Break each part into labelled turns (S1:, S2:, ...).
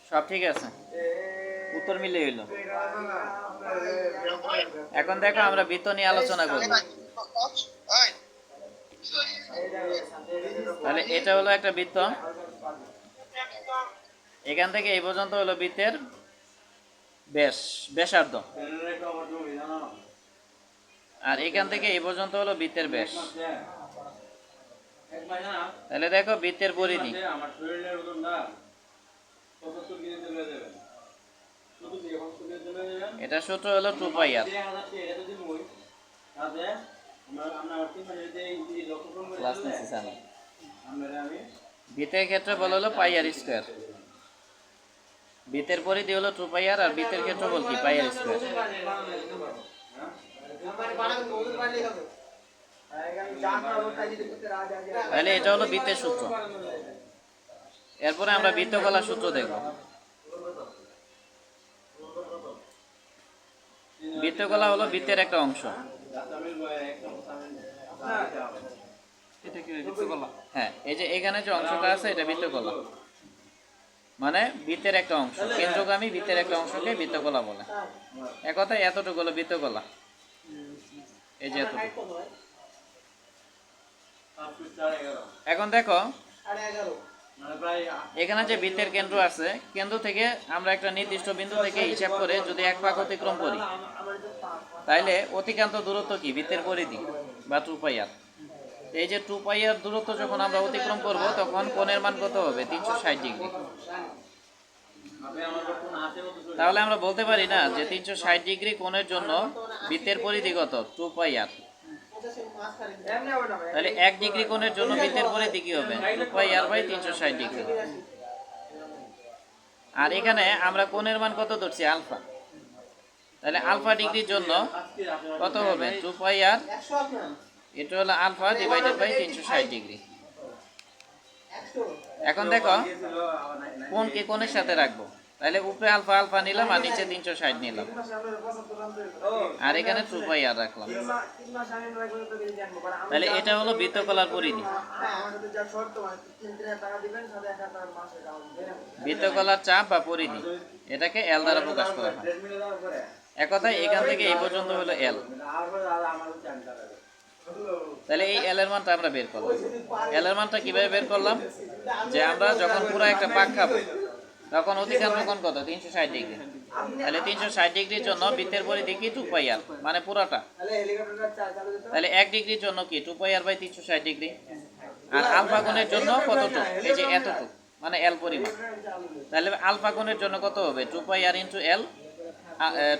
S1: সব ঠিক আছে, উত্তর মিলে হইল। এখন দেখো আমরা বৃত্ত নিয়ে আলোচনা করব। তাহলে এটা হলো একটা বৃত্ত, এখান থেকে এই পর্যন্ত হলো বৃত্তের ব্যাসার্ধ, আর এখান থেকে এই পর্যন্ত হলো বৃত্তের ব্যাস। তাহলে দেখো বৃত্তের পরিধি, এটা সূত্র হলো 2πr। বৃত্তের ক্ষেত্রফল হলো πr², বৃত্তের পরিধি হলো 2πr, আর বৃত্তের ক্ষেত্রফল কি πr²। তাহলে এটা হলো বৃত্তের সূত্র। এরপরে আমরা বৃত্তকলার সূত্র দেখব। বৃত্তকলা হলো বৃত্তের একটা অংশ। হ্যাঁ, এই যে এখানে যে অংশটা আছে এটা বৃত্তকলা, মানে বৃত্তের একটা অংশ, কেন্দ্রগামী বৃত্তের একটা অংশকে বৃত্তকলা বলে। এক কথায় এতটুকু হলো বৃত্তকলা, এই যে এতটুকু। এখন দেখো এখানে যে বৃত্তের কেন্দ্র আছে, কেন্দ্র থেকে আমরা একটা নির্দিষ্ট বিন্দু থেকে হিসাব করে যদি এক পাক অতিক্রম করি, তাইলে অতিক্রান্ত দূরত্ব কি বৃত্তের পরিধি বা 2πr। এই যে 2πr দূরত্ব যখন আমরা অতিক্রম করব, তখন কোণের মান কত হবে? 360 ডিগ্রি। তাহলে আমরা বলতে পারি না যে 360 ডিগ্রি কোণের জন্য বৃত্তের পরিধি কত? 2πr। তাহলে 1 ডিগ্রি কোণের জন্য বৃত্তের পরিধি কি হবে? 2πr/360 degree. আর এখানে আমরা কোণের মান কত ধরছি? আলফা। তাহলে আলফা ডিগ্রির জন্য কত হবে? 2πr, এটা হলো আলফা ডিভাইডেড বাই 360 ডিগ্রি। এখন দেখো কোণকে কোণের সাথে রাখবো, তাহলে উপরে আলফা আলফা নিলাম আর নিচে 360 নিলাম, আর এখানে 2πr রাখলাম। তাহলে এটা হলো বৃত্তকলার পরিধি। বৃত্তকলার চাপ বা পরিধি, এটাকে এল দ্বারা প্রকাশ করা হয়। এক কথায় এখান থেকে এই পর্যন্ত হলো এল। তাহলে এই এল এর মানটা আমরা বের করলাম। এল এর মানটা কিভাবে বের করলাম? যে আমরা যখন পুরো একটা পাক খাবো, তখন অতিক্রান্ত কোণ কত? 360 ডিগ্রি। তাহলে 360 ডিগ্রির জন্য বৃত্তের পরিধি কি? 2πr, মানে পুরোটা। তাহলে 1 ডিগ্রির জন্য কি? 2πr/360 degree. আর আলফা কোণের জন্য কতটুকু? এই যে এতটুকু, মানে এল পরিমাণ। তাহলে আলফা কোণের জন্য কত হবে? 2πr × l,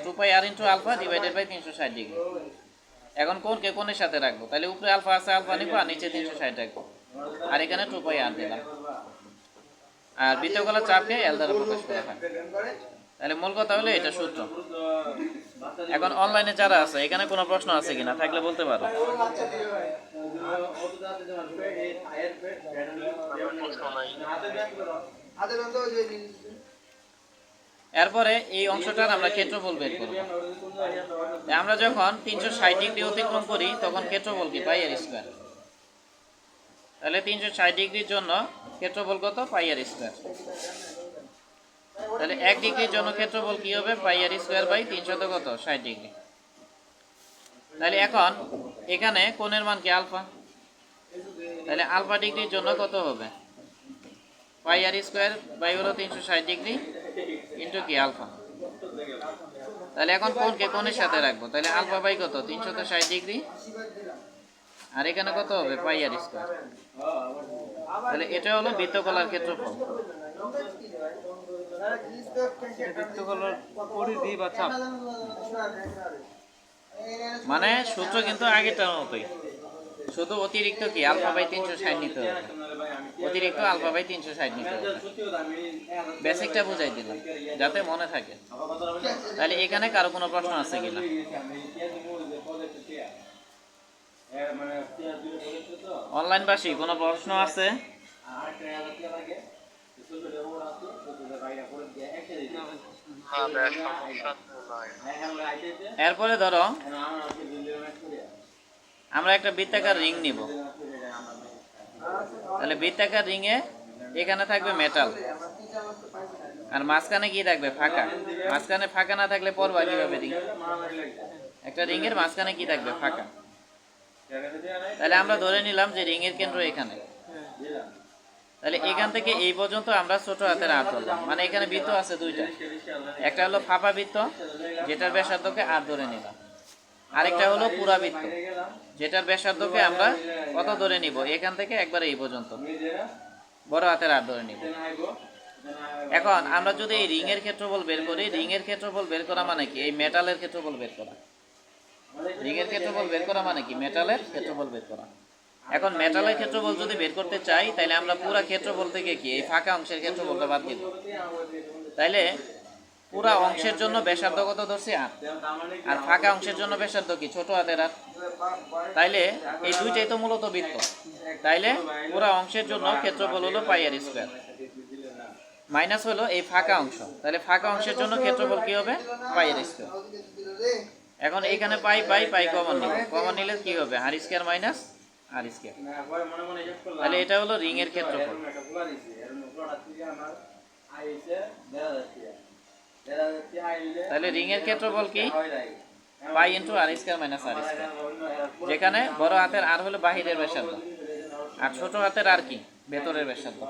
S1: 2πr × alpha divided by 360 degree. এখন কোণকে কোণের সাথে রাখবো, তাহলে উপরে আলফা আছে আলফা নিবো, আর নিচে 360 রাখবো, আর এখানে 2πr দিলাম। আর বৃত্তকলার চাপকে এল দ্বারা প্রকাশ করা হয়। তাহলে মূল কথা হলো এটা সূত্র। এখন অনলাইনে যারা আছে, এখানে কোনো প্রশ্ন আছে কিনা? থাকলে বলতে পারো। এরপরে এই অংশটার আমরা ক্ষেত্রফল বের করব। আমরা যখন 360 ডিগ্রি অতিক্রম করি, তখন ক্ষেত্রফল কি? πr²। তাহলে 360 ডিগ্রির জন্য ক্ষেত্রফল কত? πr²। তাহলে 1 ডিগ্রির জন্য ক্ষেত্রফল কি হবে? πr²/360 degree. তাহলে এখন এখানে কোণের মান কি? আলফা। তাহলে আলফা ডিগ্রির জন্য কত হবে? πr²/360 ডিগ্রি ইন্টু কি? আলফা। তাহলে এখন কোণকে কোণের সাথে রাখবো, তাহলে আলফা বাই কত? 360 ডিগ্রি, আর এখানে কত হবে? πr²। তাহলে এটা হলো বৃত্তকলার ক্ষেত্রফল। মানে সূত্র কিন্তু আগেরটার মতোই, শুধু অতিরিক্ত কি? আলফা/360 নিতে হবে, অতিরিক্ত আলফা/360 নিতে হবে। বেসিকটা বুঝাই দিলাম যাতে মনে থাকে। তাহলে এখানে কারো কোনো প্রশ্ন আছে কিনা? অনলাইনবাসী কোনো প্রশ্ন আছে? এরপরে ধরো আমরা একটা বৃত্তাকার রিং নিব। তাহলে বৃত্তাকার রিংয়ে এখানে থাকবে মেটাল, আর মাঝখানে কি থাকবে? ফাঁকা। মাঝখানে ফাঁকা না থাকলে পড়বা কিভাবে রিং? একটা রিংয়ের মাঝখানে কি থাকবে? ফাঁকা। তাহলে আমরা ধরে নিলাম যে রিংয়ের কেন্দ্র এখানে। তাহলে এখান থেকে এই পর্যন্ত আমরা ছোট হাতের আর ধরলাম, মানে এখানে বৃত্ত আছে দুইটা। একটা হলো ফাঁপা বৃত্ত, যেটার ব্যাসার্ধকে আর ধরে নিলাম। আরেকটা হলো পুরা বৃত্ত, যেটার ব্যাসার্ধকে আমরা কত ধরে নিব? এখান থেকে একবারে এই পর্যন্ত বড় হাতের আর ধরে নিব। এখন আমরা যদি এই রিং এর ক্ষেত্রফল বের করি, রিং এর ক্ষেত্রফল বের করা মানে কি? এই মেটালের ক্ষেত্রফল বের করা। রিং এর ক্ষেত্রফল বের করা মানে কি? মেটালের ক্ষেত্রফল বের করা। এখন মেটালের ক্ষেত্রফল যদি বের করতে চাই, তাহলে আমরা পুরা ক্ষেত্রফল থেকে কি এই ফাঁকা অংশের ক্ষেত্রফলটা বাদ দিব। তাইলে পুরা অংশের জন্য ব্যাসার্ধ কত ধরছি? আর ফাঁকা অংশের জন্য ব্যাসার্ধ কি? ছোট হাতের আর। তাইলে এই দুইটাই তো মূলত বৃত্ত। তাইলে পুরা অংশের জন্য ক্ষেত্রফল হলো পাই আর স্কয়ার, মাইনাস হলো এই ফাঁকা অংশ। তাহলে ফাঁকা অংশের জন্য ক্ষেত্রফল কি হবে? পাই আর স্কয়ার। এখন এইখানে পাই পাই পাই কমন নিব, কমন নিলে কি হবে? আর স্কয়ার মাইনাস আর স্কয়ার। তাহলে এটা হলো রিং এর ক্ষেত্রফল। তাহলে রিং এর ক্ষেত্রফল কি? পাই ইন্টু আর স্কয়ার মাইনাস আর স্কয়ার, যেখানে বড় হাতের আর হলো বাহিরের ব্যাসার্ধ, আর ছোট হাতের আর কি? ভেতরের ব্যাসার্ধ।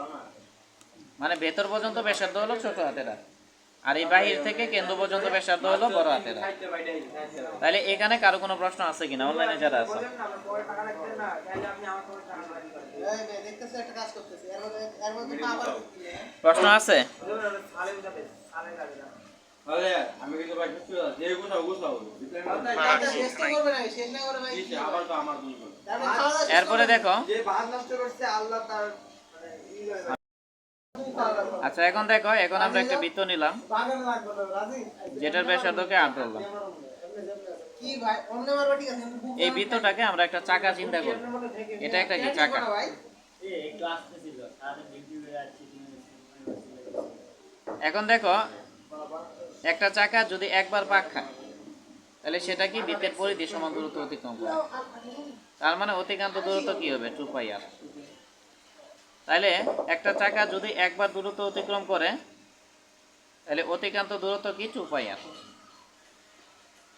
S1: মানে ভেতর পর্যন্ত ব্যাসার্ধ হলো ছোট হাতের আর, আর এই বাহির থেকে কেন্দ্র পর্যন্ত ব্যাসার্ধ হলো বড় হাতের আর। তাহলে এখানে কারো কোনো প্রশ্ন আছে কিনা অনলাইনে যারা আছে? প্রশ্ন আছে? এরপরে দেখো, আচ্ছা এখন দেখো, এখন আমরা একটা বৃত্ত নিলাম যেটার ব্যাসার্ধকে 8 ধরলাম। এই বৃত্তটাকে আমরা একটা চাকা চিন্তা করব। এটা একটা কি? চাকা। এখন দেখো, একটা চাকা যদি একবার পাক খায়, তাহলে সেটা কি? বৃত্তের পরিধি সমান দূরত্ব অতিক্রম করে। তার মানে অতিক্রান্ত দূরত্ব কি হবে? 2πr। তাহলে একটা চাকা যদি একবার দূরত্ব অতিক্রম করে, তাহলে অতিক্রান্ত দূরত্ব কি? 2πr।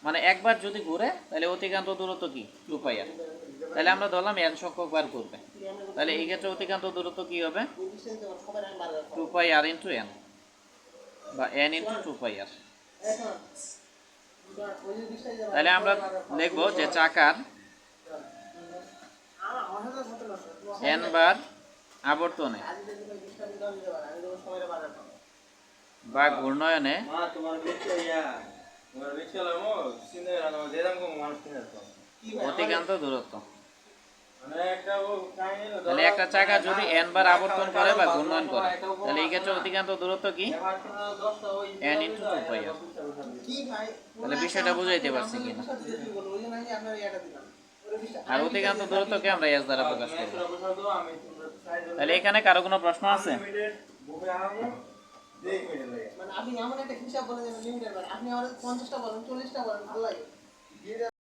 S1: মানে একবার যদি ঘুরে, তাহলে অতিক্রান্ত দূরত্ব কি? 2πr। তাহলে আমরা ধরলাম n সংখ্যক বার ঘুরবে, তাহলে এই ক্ষেত্রে অতিক্রান্ত দূরত্ব কি হবে? 2πr ইন্টু n, বা n ইন্টু 2πr। তাহলে আমরা লিখব যে চাকার n বার আবর্তনে বা ঘূর্ণয়নে অতিক্রান্ত দূরত্ব। তাহলে একটা চাকা যদি n বার আবর্তন করে বা ঘূর্ণয়ন করে, তাহলে এই ক্ষেত্রে অতিক্রান্ত দূরত্ব কি? n into 2πr। তাহলে বিষয়টা বুঝাইতে পারছি কিনা? আর অতিক্রান্ত দূরত্বকে আমরা s দ্বারা প্রকাশ করব। তাহলে এখানে কারো কোনো প্রশ্ন আছে? আপনি এমন একটা হিসাব বলেন, আপনি আমার 50টা বলেন, 40টা বলেন, ভালো লাগে।